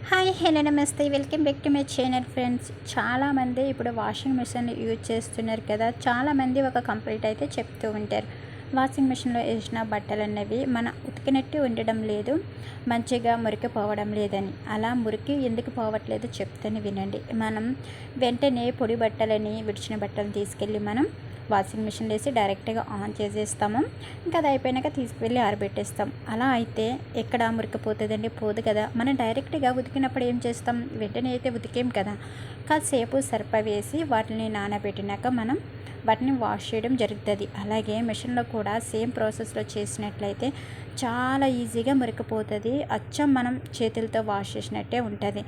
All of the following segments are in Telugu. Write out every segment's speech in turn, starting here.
హాయ్ హలో నమస్తే welcome back to my channel friends. చాలామంది ఇప్పుడు వాషింగ్ మిషన్ యూజ్ చేస్తున్నారు కదా. చాలామంది ఒక కంప్లైంట్ అయితే చెప్తూ ఉంటారు, వాషింగ్ మిషన్లో వేసిన బట్టలు అన్నవి మన ఉతికినట్టు ఉండడం లేదు, మంచిగా మురికి పోవడం లేదని. అలా మురికి ఎందుకు పోవట్లేదు చెప్తాను వినండి. మనం వెంటనే పొడి బట్టలని విడిచిన బట్టలు తీసుకెళ్ళి మనం వాషింగ్ మిషన్ వేసి డైరెక్ట్గా ఆన్ చేసేస్తాము. ఇంకా అది అయిపోయాక తీసుకువెళ్ళి ఆరబెట్టేస్తాం. అలా అయితే ఎక్కడ మురికిపోతుందండి? పోదు కదా. మనం డైరెక్ట్గా ఉతికినప్పుడు ఏం చేస్తాం? వెంటనే అయితే ఉతికేం కదా, కాసేపు సర్ప వేసి వాటిని నానబెట్టినాక మనం వాటిని వాష్ చేయడం జరుగుతుంది. అలాగే మిషన్లో కూడా సేమ్ ప్రాసెస్లో చేసినట్లయితే చాలా ఈజీగా మురికిపోతుంది. అచ్చం మనం చేతులతో వాష్ చేసినట్టే ఉంటుంది.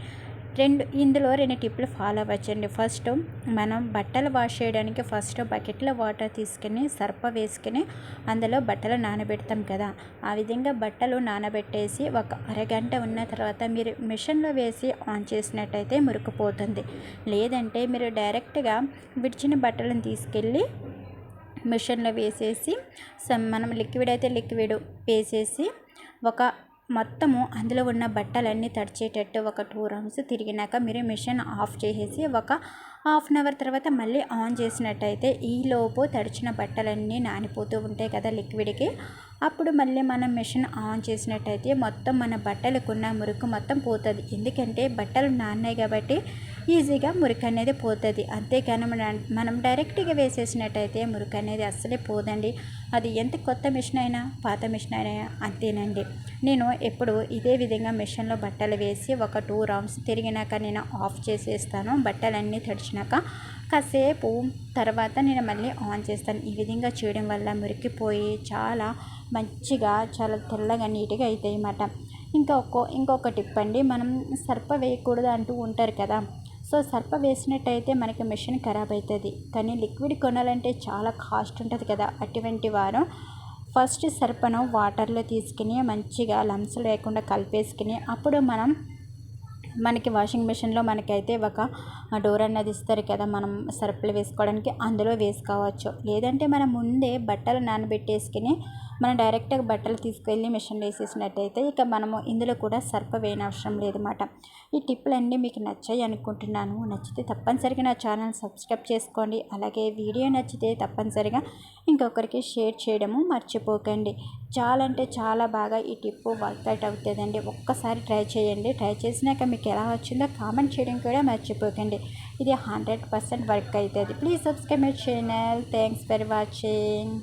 ఇందులో రెండు టిప్లు ఫాలో అవ్వచ్చండి. ఫస్ట్, మనం బట్టలు వాష్ చేయడానికి ఫస్ట్ బకెట్లో వాటర్ తీసుకుని సర్ప వేసుకుని అందులో బట్టలు నానబెడతాం కదా. ఆ విధంగా బట్టలు నానబెట్టేసి ఒక అరగంట ఉన్న తర్వాత మీరు మిషన్లో వేసి ఆన్ చేసినట్టయితే మురికిపోతుంది. లేదంటే మీరు డైరెక్ట్గా విడిచిన బట్టలను తీసుకెళ్ళి మిషన్లో వేసేసి మనం లిక్విడ్ అయితే లిక్విడ్ వేసేసి ఒక మొత్తము అందులో ఉన్న బట్టలన్నీ తడిచేటట్టు ఒక 2 రౌండ్స్ తిరిగినాక మీరు మిషన్ ఆఫ్ చేసేసి ఒక హాఫ్ అన్ అవర్ తర్వాత మళ్ళీ ఆన్ చేసినట్టయితే ఈలోపు తడిచిన బట్టలన్నీ నానిపోతూ ఉంటాయి కదా లిక్విడ్కి. అప్పుడు మళ్ళీ మనం మిషన్ ఆన్ చేసినట్టయితే మొత్తం మన బట్టలకున్న మురికి మొత్తం పోతుంది. ఎందుకంటే బట్టలు నాన్నాయి కాబట్టి ఈజీగా మురికి అనేది పోతుంది. అంతేకాని మనం డైరెక్ట్గా వేసేసినట్టయితే మురికి అనేది అస్సలే పోదండి. అది ఎంత కొత్త మిషన్ అయినా పాత మిషన్ అయినా అంతేనండి. నేను ఎప్పుడు ఇదే విధంగా మిషన్లో బట్టలు వేసి ఒక 2 రౌండ్స్ తిరిగినాక నేను ఆఫ్ చేసేస్తాను. బట్టలన్నీ తడిచినాక కాసేపు తర్వాత నేను మళ్ళీ ఆన్ చేస్తాను. ఈ విధంగా చేయడం వల్ల మురికిపోయి చాలా మంచిగా చాలా తెల్లగా నీట్గా అవుతాయి అన్నమాట. ఇంకొక టిప్ అండి, మనం సర్ప వేయకూడదు అంటూ ఉంటారు కదా. సో సర్ప వేసినట్టయితే మనకి మిషన్ ఖరాబ్ అవుతుంది. కానీ లిక్విడ్ కొనాలంటే చాలా కాస్ట్ ఉంటుంది కదా. అటువంటి వారు ఫస్ట్ సర్పను వాటర్లో తీసుకుని మంచిగా లంప్స్ లేకుండా కలిపేసుకుని అప్పుడు మనకి వాషింగ్ మిషన్లో మనకైతే ఒక డోర్ అన్నది ఇస్తారు కదా, మనం సర్పులు వేసుకోవడానికి అందులో వేసుకోవచ్చు. లేదంటే మనం ముందే బట్టలు నానబెట్టేసుకుని మనం డైరెక్ట్గా బట్టలు తీసుకెళ్ళి మిషన్ వేసేసినట్టయితే ఇక మనము ఇందులో కూడా సర్ప వేయనవసరం లేదన్నమాట. ఈ టిప్పులన్నీ మీకు నచ్చాయి అనుకుంటున్నాను. నచ్చితే తప్పనిసరిగా నా ఛానల్ సబ్స్క్రైబ్ చేసుకోండి. అలాగే వీడియో నచ్చితే తప్పనిసరిగా ఇంకొకరికి షేర్ చేయడము మర్చిపోకండి. చాలా అంటే చాలా బాగా ఈ టిప్పు వర్కౌట్ అవుతుందండి. ఒక్కసారి ట్రై చేయండి. ట్రై చేసినాక మీకు ఎలా వచ్చిందో కామెంట్ చేయడం కూడా మర్చిపోకండి. ఇది 100% వర్క్ అవుతుంది. Please subscribe my channel. Thanks for watching.